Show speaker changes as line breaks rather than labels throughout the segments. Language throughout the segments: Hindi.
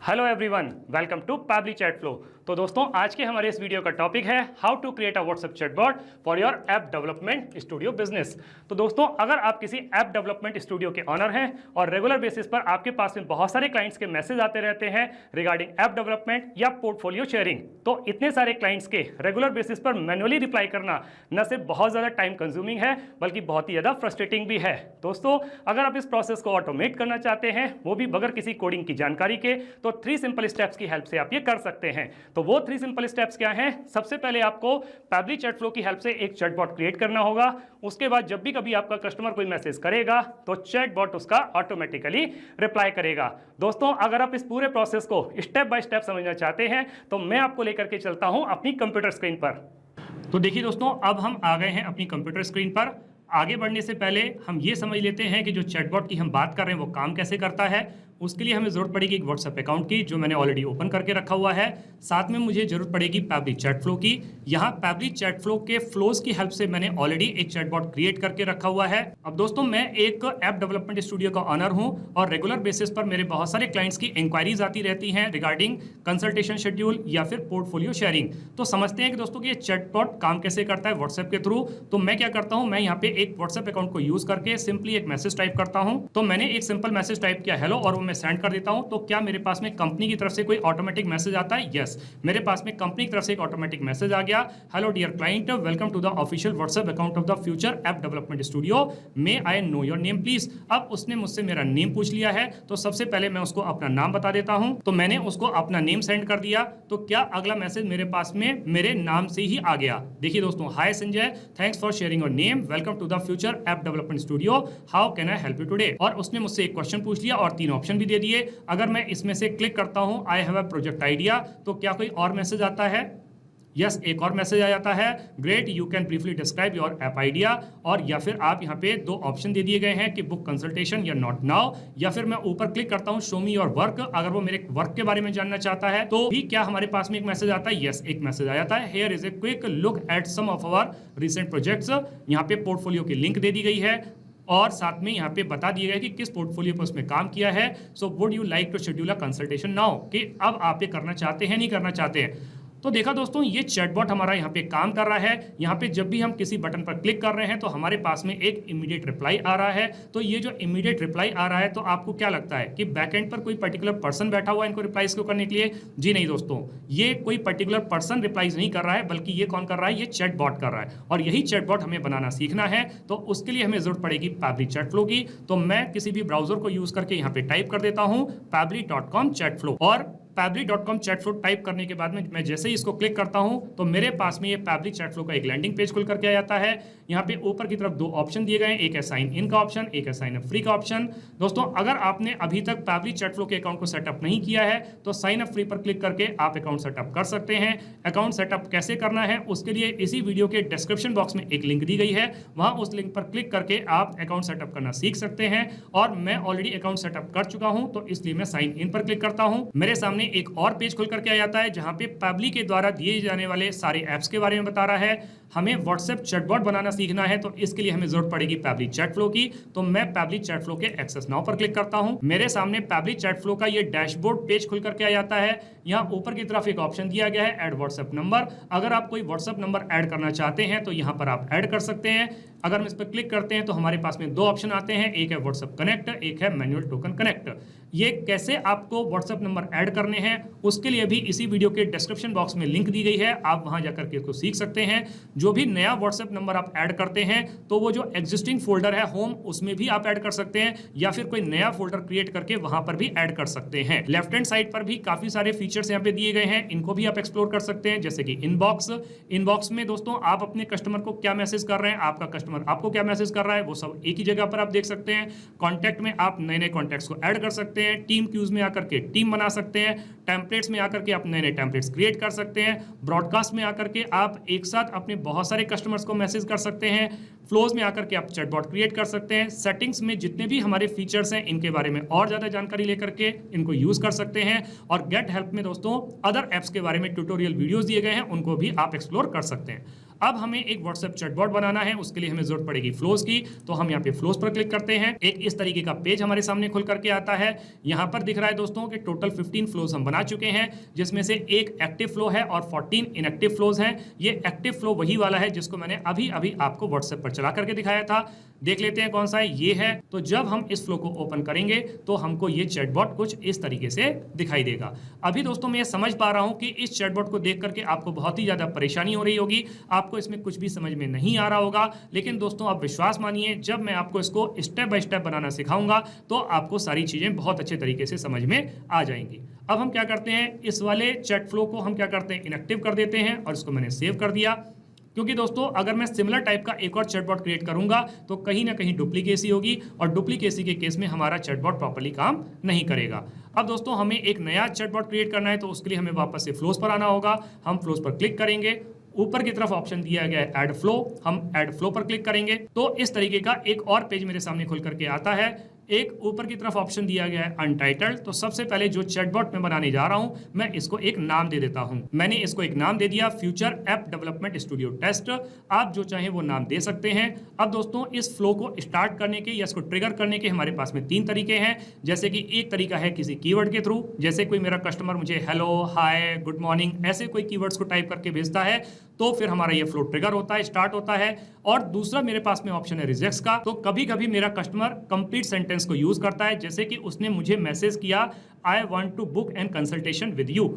Hello everyone, welcome to Pabbly Chat Flow. तो दोस्तों, आज के हमारे इस वीडियो का टॉपिक है how to create a WhatsApp chatbot for your app development studio business. तो दोस्तों, अगर आप किसी ऐप डेवलपमेंट स्टूडियो के ऑनर हैं और रेगुलर बेसिस पर आपके पास में बहुत सारे क्लाइंट्स के मैसेज आते रहते हैं रिगार्डिंग ऐप डेवलपमेंट या पोर्टफोलियो शेयरिंग, तो इतने सारे क्लाइंट्स के रेगुलर बेसिस पर मैन्युअली रिप्लाई करना न सिर्फ बहुत ज़्यादा टाइम कंज्यूमिंग है बल्कि बहुत ही ज़्यादा फ्रस्ट्रेटिंग भी है। दोस्तों, अगर आप इस प्रोसेस को ऑटोमेट करना चाहते हैं, वो भी बगैर किसी कोडिंग की जानकारी के, तो 3 सिंपल स्टेप्स की हेल्प से आप ये कर सकते हैं। तो वो 3 सिंपल स्टेप्स क्या हैं? सबसे पहले आपको पैबली चैट फ्लो की हेल्प से एक चैटबॉट क्रिएट करना होगा। उसके बाद जब भी कभी आपका कस्टमर कोई मैसेज करेगा तो चैटबॉट उसका ऑटोमेटिकली रिप्लाई करेगा। दोस्तों, अगर आप इस पूरे प्रोसेस को स्टेप बाय स्टेप समझना चाहते हैं तो मैं आपको लेकर के चलता हूं अपनी कंप्यूटर स्क्रीन पर। तो देखिए दोस्तों, अब हम आ गए हैं अपनी कंप्यूटर स्क्रीन पर। आगे बढ़ने से पहले हम ये समझ लेते हैं कि जो चैटबॉट की हम बात कर रहे हैं वो काम कैसे करता है। उसके लिए हमें ज़रूरत पड़ेगी एक व्हाट्सएप अकाउंट की, जो मैंने ऑलरेडी ओपन करके रखा हुआ है। साथ में मुझे ज़रूरत पड़ेगी पैबली चैट फ्लो की। यहाँ पैबली चैट फ्लो के फ्लोज की हेल्प से मैंने ऑलरेडी एक चैटबॉट क्रिएट करके रखा हुआ है। अब दोस्तों, मैं एक ऐप डेवलपमेंट स्टूडियो का ऑनर हूँ और रेगुलर बेसिस पर मेरे बहुत सारे क्लाइंट्स की इंक्वायरीज आती रहती हैं रिगार्डिंग कंसल्टेशन शेड्यूल या फिर पोर्टफोलियो शेयरिंग। तो समझते हैं कि दोस्तों कि ये चैटबॉट काम कैसे करता है व्हाट्सएप के थ्रू। तो मैं क्या करता हूँ, मैं यहाँ पे एक व्हाट्सएप अकाउंट को यूज करके सिंपली एक मैसेज टाइप करता हूँ। तो मैंने एक सिंपल मैसेज टाइप किया हेलो, और वो मैं सेंड कर देता हूँ। तो क्या मेरे पास में कंपनी की तरफ से कोई ऑटोमेटिक मैसेज आता है? यस, मेरे पास में कंपनी की तरफ से एक ऑटोमेटिक मैसेज आ गया, hello dear client, welcome to the official WhatsApp account of the future app development studio, may I know your name please. अब उसने मुझसे मेरा नेम पूछ लिया है, तो सबसे पहले मैं उसको अपना नाम बता देता हूं। तो मैंने उसको अपना नेम सेंड कर दिया। तो क्या अगला मैसेज मेरे पास में मेरे नाम से ही आ गया? देखिए दोस्तों, hi Sanjay, thanks for sharing your name, welcome to the future app development studio, how can I help you today. और उसने मुझसे एक क्वेश्चन पूछ लिया और 3 ऑप्शन भी दे दिए। अगर मैं इसमें से क्लिक करता हूं I have a project idea, तो क्या कोई और मैसेज आता है? यस, एक और मैसेज आ जाता है, great, you can briefly describe your app idea. और या फिर आप यहाँ पे 2 ऑप्शन दे दिए गए हैं कि बुक कंसल्टेशन या नॉट नाउ। या फिर मैं ऊपर क्लिक करता हूँ शो मी योर वर्क, अगर वो मेरे वर्क के बारे में जानना चाहता है तो भी क्या हमारे पास में एक मैसेज आता है? यस, एक मैसेज आ जाता है, here is a quick look at some of our recent projects. यहाँ पे पोर्टफोलियो की लिंक दे दी गई है और साथ में यहाँ पे बता दिया गया कि किस पोर्टफोलियो पर उसमें काम किया है। So would you like to schedule a consultation now, कि अब आप ये करना चाहते हैं नहीं करना चाहते हैं। तो देखा दोस्तों, ये चैटबॉट हमारा यहाँ पे काम कर रहा है। यहाँ पे जब भी हम किसी बटन पर क्लिक कर रहे हैं तो हमारे पास में एक इमीडिएट रिप्लाई आ रहा है। तो ये जो इमीडिएट रिप्लाई आ रहा है, तो आपको क्या लगता है कि बैकएंड पर कोई पर्टिकुलर पर्सन बैठा हुआ है इनको रिप्लाईज को करने के लिए? जी नहीं दोस्तों, ये कोई पर्टिकुलर पर्सन रिप्लाईज नहीं कर रहा है, बल्कि ये कौन कर रहा है? ये चैटबॉट कर रहा है। और यही चैटबॉट हमें बनाना सीखना है। तो उसके लिए हमें जरूरत पड़ेगी पैबली चैट फ्लो की। तो मैं किसी भी ब्राउजर को यूज करके यहाँ पे टाइप कर देता हूँ पैबली.com चैट फ्लो। और पैबली.com चैट फ्लो टाइप करने के बाद में मैं जैसे ही इसको क्लिक करता हूं तो मेरे पास में ये पैबली चैट फ्लो का एक लैंडिंग पेज खुल करके आ जाता है। यहाँ पे ऊपर की तरफ 2 ऑप्शन दिए गए हैं, एक है साइन इन का ऑप्शन, एक है साइन अप फ्री का ऑप्शन। दोस्तों, अगर आपने अभी तक पैबली चैट फ्लो के अकाउंट को सेटअप नहीं किया है तो साइन अप फ्री पर क्लिक करके आप अकाउंट सेटअप कर सकते हैं। अकाउंट सेटअप कैसे करना है उसके लिए इसी वीडियो के डिस्क्रिप्शन बॉक्स में एक लिंक दी गई है, वहां उस लिंक पर क्लिक करके आप अकाउंट सेटअप करना सीख सकते हैं। और मैं ऑलरेडी अकाउंट सेटअप कर चुका हूं, तो इसलिए मैं साइन इन पर क्लिक करता हूं। मेरे सामने एक और पेज करके आ जाता है जहां पे पैबली के द्वारा दिए जाने वाले सारे ऐप्स के बारे में बता रहा है। हमें व्हाट्सएप चैटबॉट बनाना सीखना है, तो इसके लिए हमें जरूरत पड़ेगी पैबली चैट फ्लो की। तो मैं पैबली चैट फ्लो के एक्सेस नाउ पर क्लिक करता हूं। मेरे सामने पैबली चैट फ्लो का ये डैशबोर्ड पेज खुल करके आ जाता है। यहाँ ऊपर की तरफ एक ऑप्शन दिया गया है ऐड व्हाट्सएप नंबर। अगर आप कोई व्हाट्सएप नंबर ऐड करना चाहते हैं तो यहाँ पर आप ऐड कर सकते हैं। अगर हम इस पर क्लिक करते हैं तो हमारे पास में 2 ऑप्शन आते हैं, एक है व्हाट्सएप कनेक्ट, एक है मैनुअल टोकन कनेक्ट। ये कैसे आपको व्हाट्सएप नंबर ऐड करने हैं उसके लिए भी इसी वीडियो के डिस्क्रिप्शन बॉक्स में लिंक दी गई है, आप वहां जाकर के इसको सीख सकते हैं। जो भी नया व्हाट्सएप नंबर आप ऐड करते हैं तो वो जो एग्जिस्टिंग फोल्डर है होम, उसमें भी आप ऐड कर सकते हैं, या फिर कोई नया फोल्डर क्रिएट करके वहां पर भी ऐड कर सकते हैं। लेफ्ट हैंड साइड पर भी काफी सारे फीचर्स यहाँ पे दिए गए हैं, इनको भी आप एक्सप्लोर कर सकते हैं, जैसे कि इनबॉक्स। इनबॉक्स में दोस्तों आप अपने कस्टमर को क्या मैसेज कर रहे हैं, आपका कस्टमर आपको क्या मैसेज कर रहा है, वो सब एक ही जगह पर आप देख सकते हैं। कॉन्टैक्ट में आप नए नए कॉन्टैक्ट्स को ऐड कर सकते हैं, टीम क्यूज में आकर के टीम बना सकते हैं, टेम्पलेट्स में आकर के आप नए नए टेम्पलेट्स क्रिएट कर सकते हैं, ब्रॉडकास्ट में आकर के आप एक साथ अपने बहुत सारे कस्टमर्स को मैसेज कर सकते हैं, फ्लोज में आकर के आप चैटबॉट क्रिएट कर सकते हैं। सेटिंग्स में जितने भी हमारे फीचर्स हैं इनके बारे में और ज़्यादा जानकारी लेकर के इनको यूज़ कर सकते हैं। और गेट हेल्प में दोस्तों अदर ऐप्स के बारे में ट्यूटोरियल वीडियोस दिए गए हैं, उनको भी आप एक्सप्लोर कर सकते हैं। अब हमें एक व्हाट्सएप चैटबॉट बनाना है, उसके लिए हमें जरूरत पड़ेगी फ्लोज की। तो हम यहाँ पे फ्लोज पर क्लिक करते हैं, एक इस तरीके का पेज हमारे सामने खुल करके आता है। यहाँ पर दिख रहा है दोस्तों कि टोटल 15 फ्लोज हम बना चुके हैं, जिसमें से एक एक्टिव फ्लो है और 14 इनएक्टिव फ्लोज हैं। ये एक्टिव फ्लो वही वाला है जिसको मैंने अभी अभी आपको व्हाट्सएप पर चला करके दिखाया था। देख लेते हैं कौन सा है, ये है। तो जब हम इस फ्लो को ओपन करेंगे तो हमको ये चैटबॉट कुछ इस तरीके से दिखाई देगा। अभी दोस्तों मैं ये समझ पा रहा हूं कि इस चैटबॉट को देख करके आपको बहुत ही ज्यादा परेशानी हो रही होगी, आपको इसमें कुछ भी समझ में नहीं आ रहा होगा। लेकिन दोस्तों आप विश्वास मानिए, जब मैं आपको इसको स्टेप बाय स्टेप बनाना सिखाऊंगा तो आपको सारी चीजें बहुत अच्छे तरीके से समझ में आ जाएंगी। अब हम क्या करते हैं, इस वाले चैट फ्लो को हम क्या करते हैं, इनएक्टिव कर देते हैं और इसको मैंने सेव कर दिया। क्योंकि दोस्तों अगर मैं सिमिलर टाइप का एक और चैटबॉट क्रिएट करूंगा तो कहीं ना कहीं डुप्लीकेसी होगी और डुप्लीकेसी के केस में हमारा चैटबॉट प्रॉपर्ली काम नहीं करेगा। अब दोस्तों हमें एक नया चैटबॉट क्रिएट करना है, तो उसके लिए हमें वापस से फ्लोज पर आना होगा। हम फ्लोज पर क्लिक करेंगे, ऊपर की तरफ ऑप्शन दिया गया है ऐड फ्लो, हम ऐड फ्लो पर क्लिक करेंगे तो इस तरीके का एक और पेज मेरे सामने खुल करके आता है। एक ऊपर की तरफ ऑप्शन दिया गया है अनटाइटल्ड। तो सबसे पहले जो चैटबॉट मैं बनाने जा रहा हूं, मैं इसको एक नाम दे देता हूं। मैंने इसको एक नाम दे दिया, future app development studio test. आप जो चाहें वो नाम दे सकते हैं। अब दोस्तों इस फ्लो को स्टार्ट करने के या इसको ट्रिगर करने के हमारे पास में 3 तरीके हैं। जैसे कि एक तरीका है किसी कीवर्ड के थ्रू, जैसे कोई मेरा कस्टमर मुझे हेलो, हाय, गुड मॉर्निंग ऐसे कोई कीवर्ड्स को टाइप करके भेजता है तो फिर हमारा ये फ्लो ट्रिगर होता है, स्टार्ट होता है। और दूसरा मेरे पास में ऑप्शन है रिजेक्ट्स का। तो कभी कभी मेरा कस्टमर कंप्लीट सेंटेंस को यूज करता है, जैसे कि उसने मुझे मैसेज किया I want to book an consultation with you,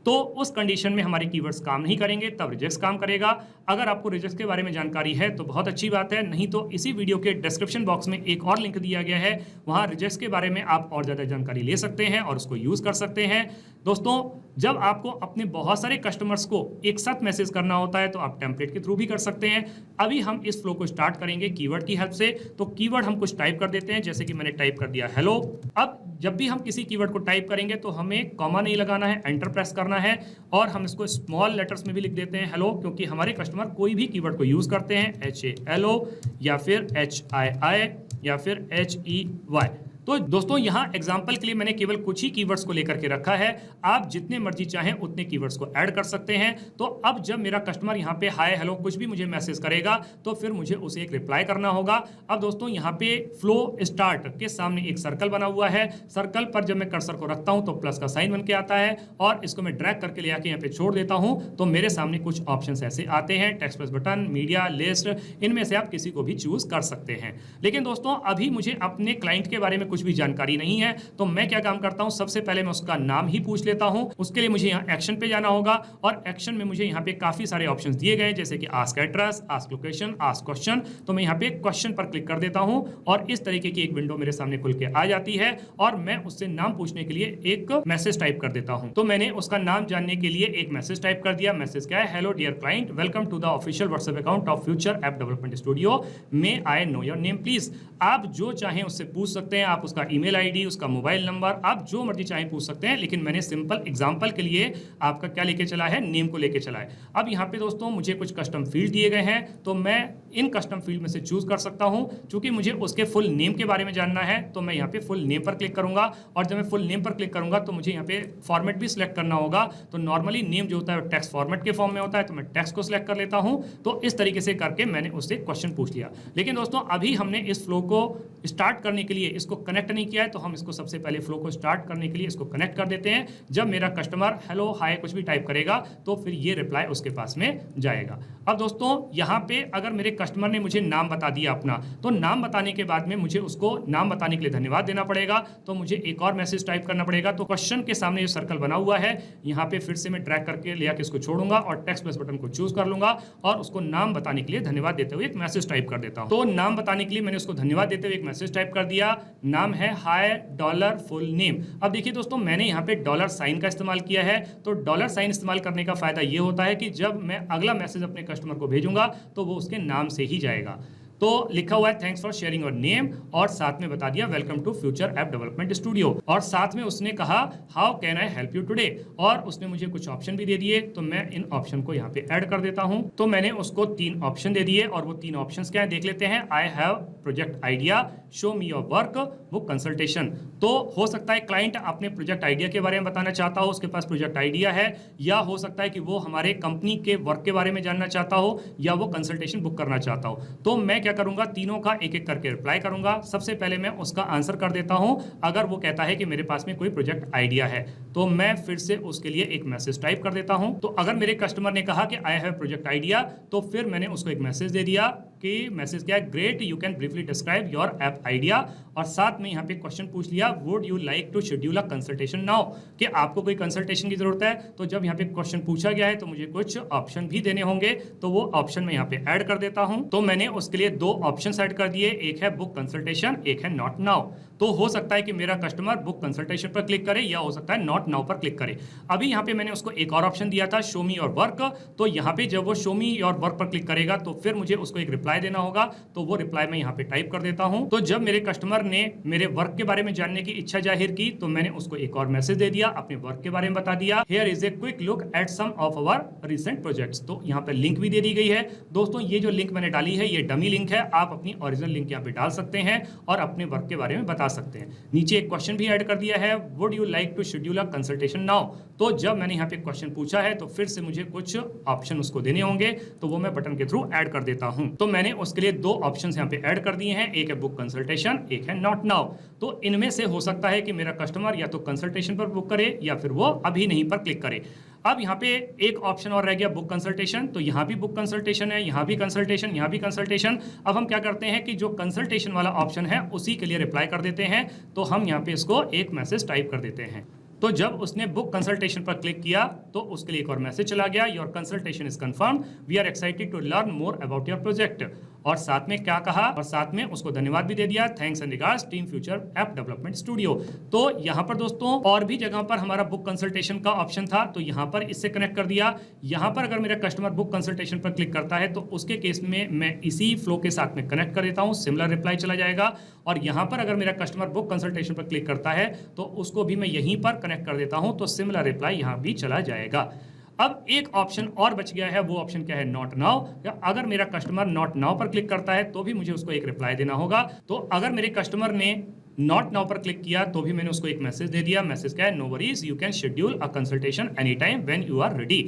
तो उस कंडीशन में हमारे कीवर्ड्स काम नहीं करेंगे, तब रिजेक्ट्स काम करेगा। अगर आपको रिजेक्ट्स के बारे में जानकारी है तो बहुत अच्छी बात है, नहीं तो इसी वीडियो के डिस्क्रिप्शन बॉक्स में एक और लिंक दिया गया है, वहां रिजेक्ट्स के बारे में आप और ज़्यादा जानकारी ले सकते हैं और उसको यूज़ कर सकते हैं। दोस्तों जब आपको अपने बहुत सारे कस्टमर्स को एक साथ मैसेज करना होता है तो आप टेम्पलेट के थ्रू भी कर सकते हैं। अभी हम इस फ्लो को स्टार्ट करेंगे कीवर्ड की हेल्प से। तो कीवर्ड हम कुछ टाइप कर देते हैं, जैसे कि मैंने टाइप कर दिया हेलो। अब जब भी हम किसी कीवर्ड को टाइप करेंगे तो हमें कॉमा नहीं लगाना है, एंटर प्रेस करना है और हम इसको स्मॉल लेटर्स में भी लिख देते हैं हेलो, क्योंकि हमारे कस्टमर कोई भी कीवर्ड को यूज करते हैं HALO या फिर HII या फिर HEY। तो दोस्तों यहाँ एग्जाम्पल के लिए मैंने केवल कुछ ही कीवर्ड्स को लेकर के रखा है, आप जितने मर्जी चाहें उतने कीवर्ड्स को ऐड कर सकते हैं। तो अब जब मेरा कस्टमर यहाँ पे हाय हेलो कुछ भी मुझे मैसेज करेगा तो फिर मुझे उसे एक रिप्लाई करना होगा। अब दोस्तों यहाँ पे फ्लो स्टार्ट के सामने एक सर्कल बना हुआ है, सर्कल पर जब मैं कर्सर को रखता हूँ तो प्लस का साइन बन के आता है और इसको मैं ड्रैग करके ले आके यहाँ पे छोड़ देता हूँ तो मेरे सामने कुछ ऑप्शन ऐसे आते हैं, text plus button, media, list, इनमें से आप किसी को भी चूज कर सकते हैं। लेकिन दोस्तों अभी मुझे अपने क्लाइंट के बारे में कुछ भी जानकारी नहीं है, तो मैं क्या काम करता हूं, सबसे पहले मैं उसका नाम ही पूछ लेता हूं। उसके लिए मुझे यहाँ एक्शन पे जाना होगा और एक्शन में मुझे यहाँ पे काफी सारे ऑप्शंस दिए गए, जैसे कि ask address, ask location, ask question. तो मैं यहाँ पे क्वेश्चन पर क्लिक कर देता हूं और इस तरीके की एक विंडो मेरे सामने खुल के आ जाती है और मैं उससे नाम पूछने के लिए एक मैसेज टाइप कर देता हूं। तो मैंने उसका नाम जानने के लिए एक मैसेज टाइप कर दिया। मैसेज क्या है, hello dear client, welcome to the official WhatsApp account of Future app development studio, may I know your name please. आप जो चाहें उससे पूछ सकते हैं, आप उसका ईमेल आईडी, उसका मोबाइल नंबर, आप जो मर्जी चाहें पूछ सकते हैं, लेकिन मैंने सिंपल एग्जांपल के लिए आपका क्या लेके चला है, नेम को लेके चला है। अब यहाँ पे दोस्तों मुझे कुछ कस्टम फील्ड दिए गए हैं, तो मैं इन कस्टम फील्ड में से चूज कर सकता हूं। चूंकि मुझे उसके फुल नेम के बारे में जानना है तो मैं यहाँ पे फुल नेम पर क्लिक करूंगा और जब मैं फुल नेम पर क्लिक करूंगा तो मुझे यहाँ पे फॉर्मेट भी सिलेक्ट करना होगा। तो नॉर्मली नेम जो होता है टेक्स्ट फॉर्मेट के फॉर्म में होता है, तो मैं टेक्स्ट को सिलेक्ट कर लेता हूं। तो इस तरीके से करके मैंने उससे क्वेश्चन पूछ लिया। लेकिन दोस्तों अभी हमने इस फ्लो को स्टार्ट करने के लिए इसको कनेक्ट नहीं किया है, तो हम इसको सबसे पहले फ्लो को स्टार्ट करने के लिए इसको कनेक्ट कर देते हैं। जब मेरा कस्टमर हेलो हाय कुछ भी टाइप करेगा तो फिर ये रिप्लाई उसके पास में जाएगा। अब दोस्तों यहाँ पे अगर मेरे कस्टमर ने मुझे नाम बता दिया अपना, तो नाम बताने के बाद में मुझे उसको नाम बताने के लिए धन्यवाद देना पड़ेगा। तो मुझे एक और मैसेज टाइप करना पड़ेगा। तो क्वेश्चन के सामने जो सर्कल बना हुआ है, यहाँ पे फिर से मैं ड्रैग करके ले आके इसको छोड़ूंगा और टेक्स्ट प्लस बटन को चूज कर लूंगा और उसको नाम बताने के लिए धन्यवाद देते हुए एक मैसेज टाइप कर देता हूँ। तो नाम बताने के लिए मैंने उसको धन्यवाद देते हुए एक मैसेज टाइप कर दिया। नाम है हाय डॉलर फुल नेम। अब देखिए दोस्तों मैंने यहाँ पे डॉलर साइन का इस्तेमाल किया है। तो डॉलर साइन इस्तेमाल करने का फायदा ये होता है कि जब मैं अगला मैसेज अपने कस्टमर को भेजूंगा तो वो उसके नाम से ही जाएगा। तो लिखा हुआ है thanks for sharing your name और साथ में बता दिया welcome to Future app development Studio और साथ में उसने कहा how can I help you today और उसने मुझे कुछ ऑप्शन भी दे दिए। तो मैं इन ऑप्शन को यहाँ पे ऐड कर देता हूँ। तो मैंने उसको 3 ऑप्शन दे दिए और वो 3 ऑप्शंस क्या है देख लेते हैं। I have project idea, show me your work, book consultation. तो हो सकता है क्लाइंट अपने प्रोजेक्ट आइडिया के बारे में बताना चाहता हो, उसके पास प्रोजेक्ट आइडिया है, या हो सकता है कि वो हमारे कंपनी के वर्क के बारे में जानना चाहता हो, या वो कंसल्टेशन बुक करना चाहता हो। तो मैं क्या करूंगा, तीनों का एक एक करके रिप्लाई करूंगा। सबसे पहले मैं उसका आंसर कर देता हूं। अगर वो कहता है कि मेरे पास में कोई प्रोजेक्ट आइडिया है तो मैं फिर से उसके लिए एक मैसेज टाइप कर देता हूं। तो अगर मेरे कस्टमर ने कहा कि आई हैव प्रोजेक्ट आइडिया तो फिर मैंने उसको एक मैसेज दे दिया कि मैसेज क्या है, great you can briefly describe your app idea, और साथ में यहाँ पे क्वेश्चन पूछ लिया would you like to schedule a consultation now, कि आपको कोई कंसल्टेशन की जरूरत है। तो जब यहाँ पे क्वेश्चन पूछा गया है तो मुझे कुछ ऑप्शन भी देने होंगे, तो वो ऑप्शन मैं यहाँ पे ऐड कर देता हूँ। तो मैंने उसके लिए 2 ऑप्शन ऐड कर दिए, एक है बुक कंसल्टेशन, एक है नॉट नाउ। तो हो सकता है कि मेरा कस्टमर बुक कंसल्टेशन पर क्लिक करे या हो सकता है नॉट नाउ पर क्लिक करे। अभी यहाँ पे मैंने उसको एक और ऑप्शन दिया था शो मी योर वर्क, तो यहाँ पे जब वो शो मी योर वर्क पर क्लिक करेगा तो फिर मुझे उसको एक रिप्लाई देना होगा। तो वो रिप्लाई मैं यहाँ पे टाइप कर देता हूँ। तो जब मेरे कस्टमर ने मेरे वर्क के बारे में जानने की इच्छा जाहिर की तो मैंने उसको एक और मैसेज दे दिया, अपने वर्क के बारे में बता दिया, here is a quick look at some of our recent projects. तो यहाँ पे लिंक भी दे दी गई है। दोस्तों ये जो लिंक मैंने डाली है ये डमी लिंक है, आप अपनी ओरिजिनल लिंक यहाँ पे डाल सकते हैं और अपने वर्क के बारे में बता सकते हैं। नीचे एक क्वेश्चन भी ऐड कर दिया है, would you like to schedule a consultation now. तो जब मैंने यहाँ पे क्वेश्चन पूछा है तो फिर से मुझे कुछ ऑप्शन उसको देने होंगे, तो वो मैं बटन के थ्रू ऐड कर देता हूँ। तो मैंने उसके लिए 2 ऑप्शंस यहाँ पे ऐड कर दिए हैं, एक है बुक कंसल्टेशन, एक है नॉट नाउ। तो इनमें से हो सकता है कि मेरा कस्टमर या तो कंसल्टेशन पर बुक करे या फिर वो अभी नहीं पर क्लिक करे। अब यहाँ पे एक ऑप्शन और रह गया बुक कंसल्टेशन, तो यहाँ भी बुक कंसल्टेशन है, यहाँ भी कंसल्टेशन, यहाँ भी कंसल्टेशन। अब हम क्या करते हैं कि जो कंसल्टेशन वाला ऑप्शन है उसी के लिए रिप्लाई कर देते हैं। तो हम यहाँ पे इसको एक मैसेज टाइप कर देते हैं। तो जब उसने बुक कंसल्टेशन पर क्लिक किया तो उसके लिए एक और मैसेज चला गया, your consultation is confirm, we are excited to learn more about your project. और साथ में क्या कहा, और साथ में उसको धन्यवाद भी दे दिया, thanks and regards team future app development Studio. तो यहाँ पर दोस्तों और भी जगह पर हमारा बुक कंसल्टेशन का ऑप्शन था, तो यहाँ पर इससे कनेक्ट कर दिया। यहाँ पर अगर मेरा कस्टमर बुक कंसल्टेशन पर क्लिक करता है तो उसके केस में मैं इसी फ्लो के साथ में कनेक्ट कर देता हूँ, सिमिलर रिप्लाई चला जाएगा। और यहाँ पर अगर मेरा कस्टमर बुक कंसल्टेशन पर क्लिक करता है तो उसको भी मैं यहीं पर कनेक्ट कर देता हूँ, तो सिमिलर रिप्लाई यहाँ भी चला जाएगा। अब एक ऑप्शन और बच गया है, वो ऑप्शन क्या है, नॉट नाउ। अगर मेरा कस्टमर नॉट नाउ पर क्लिक करता है तो भी मुझे उसको एक रिप्लाई देना होगा। तो अगर मेरे कस्टमर ने नॉट नाउ पर क्लिक किया तो भी मैंने उसको एक मैसेज दे दिया, मैसेज क्या है, no worries you can schedule a consultation any time when you are ready.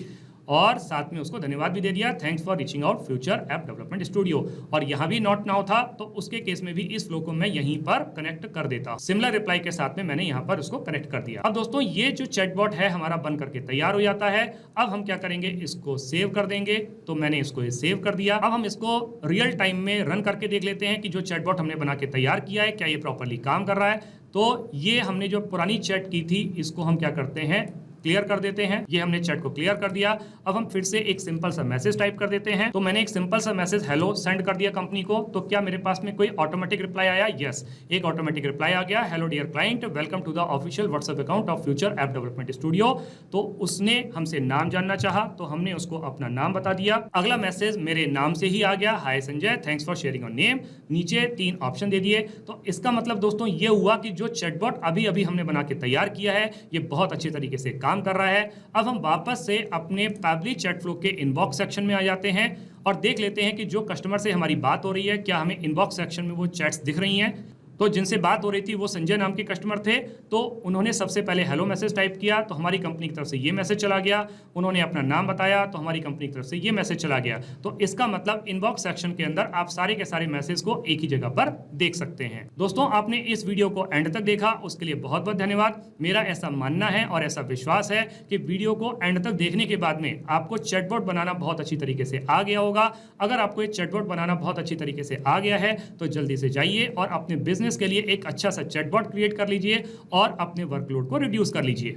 और साथ में उसको धन्यवाद भी दे दिया, thanks for reaching out Future app development Studio. और यहाँ भी नॉट नाउ था तो उसके केस में भी इस फ्लो को मैं यहीं पर कनेक्ट कर देता, सिमिलर रिप्लाई के साथ में मैंने यहाँ पर उसको कनेक्ट कर दिया। अब दोस्तों ये जो चैटबॉट है हमारा बन करके तैयार हो जाता है। अब हम क्या करेंगे, इसको सेव कर देंगे। तो मैंने इसको सेव कर दिया। अब हम इसको रियल टाइम में रन करके देख लेते हैं कि जो चैटबॉट हमने बना के तैयार किया है क्या ये प्रॉपरली काम कर रहा है। तो ये हमने जो पुरानी चैट की थी इसको हम क्या करते हैं, क्लियर कर देते हैं। ये हमने चैट को क्लियर कर दिया। अब हम फिर से एक सिंपल सा मैसेज टाइप कर देते हैं। तो मैंने एक सिंपल सा मैसेज हेलो सेंड कर दिया कंपनी को। तो क्या मेरे पास में कोई ऑटोमेटिक रिप्लाई आया? यस, एक ऑटोमेटिक रिप्लाई आ गया, hello dear client, welcome to the official WhatsApp account of Future app development Studio. तो उसने हमसे नाम जानना चाहा तो हमने उसको अपना नाम बता दिया। अगला मैसेज मेरे नाम से ही आ गया, hi Sanjay, thanks for sharing your name. नीचे 3 ऑप्शन दे दिए। तो इसका मतलब दोस्तों ये हुआ कि जो चैटबॉट अभी अभी हमने बना के तैयार किया है ये बहुत अच्छे तरीके से काम कर रहा है। अब हम वापस से अपने पैबली चैट फ्लो के इनबॉक्स सेक्शन में आ जाते हैं और देख लेते हैं कि जो कस्टमर से हमारी बात हो रही है क्या हमें इनबॉक्स सेक्शन में वो चैट्स दिख रही हैं। तो जिनसे बात हो रही थी वो संजय नाम के कस्टमर थे। तो उन्होंने सबसे पहले हेलो मैसेज टाइप किया तो हमारी कंपनी की तरफ से ये मैसेज चला गया। उन्होंने अपना नाम बताया तो हमारी कंपनी की तरफ से ये मैसेज चला गया। तो इसका मतलब इनबॉक्स सेक्शन के अंदर आप सारे के सारे मैसेज को एक ही जगह पर देख सकते हैं। दोस्तों आपने इस वीडियो को एंड तक देखा उसके लिए बहुत बहुत धन्यवाद। मेरा ऐसा मानना है और ऐसा विश्वास है कि वीडियो को एंड तक देखने के बाद में आपको चैटबॉट बनाना बहुत अच्छी तरीके से आ गया होगा। अगर आपको ये चैटबॉट बनाना बहुत अच्छी तरीके से आ गया है तो जल्दी से जाइए और अपने बिजनेस के लिए एक अच्छा सा चैटबॉट क्रिएट कर लीजिए और अपने वर्कलोड को रिड्यूस कर लीजिए।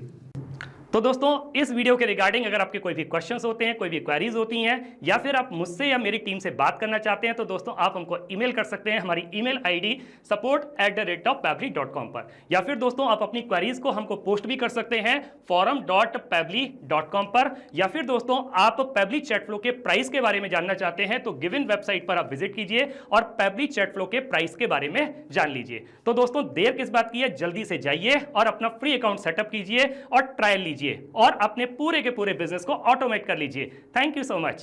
तो दोस्तों इस वीडियो के रिगार्डिंग अगर आपके कोई भी क्वेश्चंस होते हैं, कोई भी क्वेरीज होती हैं, या फिर आप मुझसे या मेरी टीम से बात करना चाहते हैं, तो दोस्तों आप हमको ईमेल कर सकते हैं हमारी ईमेल आईडी support@pabbly.com पर, या फिर दोस्तों आप अपनी क्वेरीज को हमको पोस्ट भी कर सकते हैं forum.pabbly.com पर, या फिर दोस्तों आप पैबली चैट फ्लो के प्राइस के बारे में जानना चाहते हैं तो गिवन वेबसाइट पर आप विजिट कीजिए और पैबली चैट फ्लो के प्राइस के बारे में जान लीजिए। तो दोस्तों देर किस बात की है, जल्दी से जाइए और अपना फ्री अकाउंट सेटअप कीजिए और ट्रायल लीजिए और अपने पूरे के पूरे बिजनेस को ऑटोमेट कर लीजिए। Thank you so much.